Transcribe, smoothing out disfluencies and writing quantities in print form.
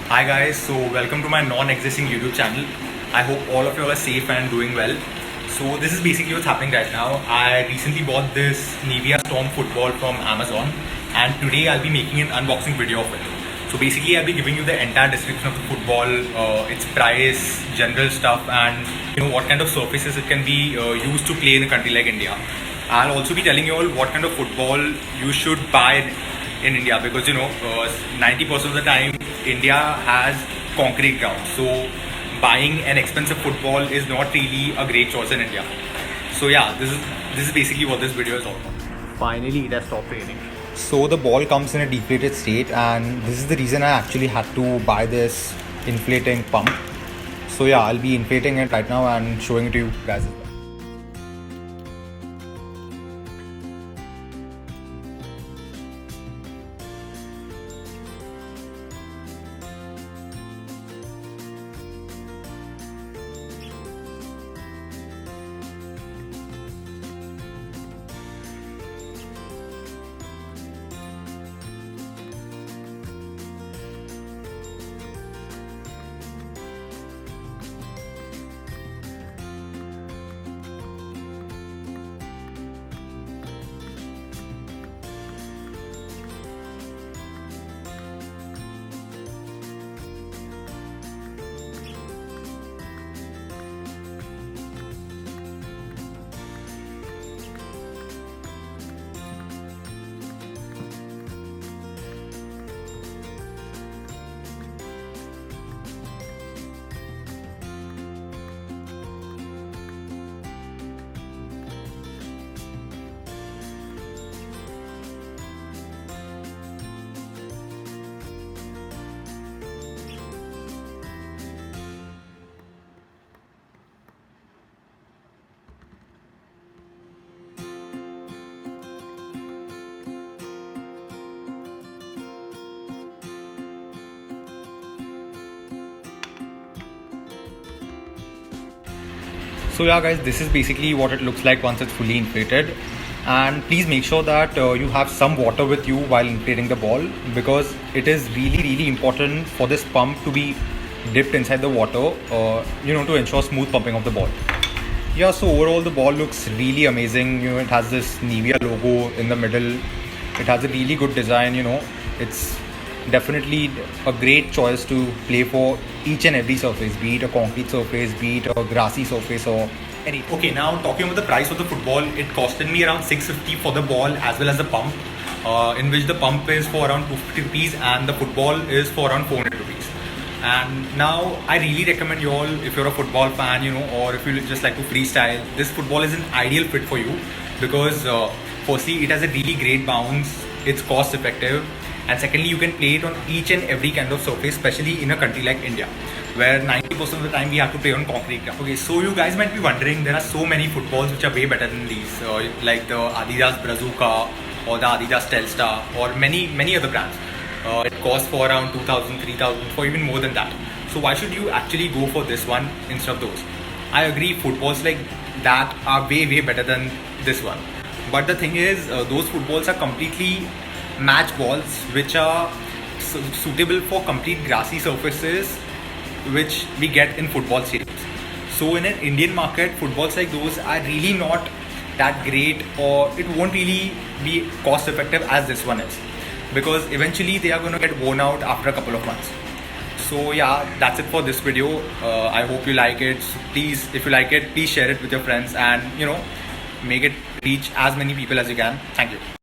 Hi guys, so welcome to my non-existing YouTube channel. I hope all of you are safe and doing well. So this is basically what's happening right now. I recently bought this Nivea Storm football from Amazon, and today I'll be making an unboxing video of it. So basically I'll be giving you the entire description of the football, its price, general stuff, and what kind of surfaces it can be used to play in a country like India. I'll also be telling you all what kind of football you should buy in India, because 90% of the time India has concrete ground, so buying an expensive football is not really a great choice in India. So yeah, this is basically what this video is all about. Finally, it has stopped raining. So the ball comes in a deflated state, and this is the reason I actually had to buy this inflating pump. So yeah, I'll be inflating it right now and showing it to you guys as well. So yeah guys, this is basically what it looks like once it's fully inflated, and please make sure that you have some water with you while inflating the ball, because it is really important for this pump to be dipped inside the water to ensure smooth pumping of the ball. Yeah, so overall the ball looks really amazing. It has this Nivea logo in the middle. It has a really good design. It's definitely a great choice to play for each and every surface, be it a concrete surface, be it a grassy surface, or any. Okay, now talking about the price of the football, it costed me around 650 for the ball as well as the pump, in which the pump is for around 250 rupees and the football is for around 400 rupees. And now I really recommend you all, if you're a football fan, or if you just like to freestyle, this football is an ideal fit for you, because firstly it has a really great bounce, it's cost effective, and secondly you can play it on each and every kind of surface, especially in a country like India, where 90% of the time we have to play on concrete ground. Okay, so you guys might be wondering, there are so many footballs which are way better than these, like the Adidas Brazuca or the Adidas Telstar or many other brands. It costs for around 2,000, 3,000, for even more than that. So why should you actually go for this one instead of those? I agree, footballs like that are way better than this one. But the thing is, those footballs are completely match balls, which are suitable for complete grassy surfaces, which we get in football stadiums. So in an Indian market, footballs like those are really not that great, or it won't really be cost effective as this one is, because eventually they are going to get worn out after a couple of months. So yeah, that's it for this video. I hope you like it. So please, if you like it, please share it with your friends, and make it reach as many people as you can. Thank you.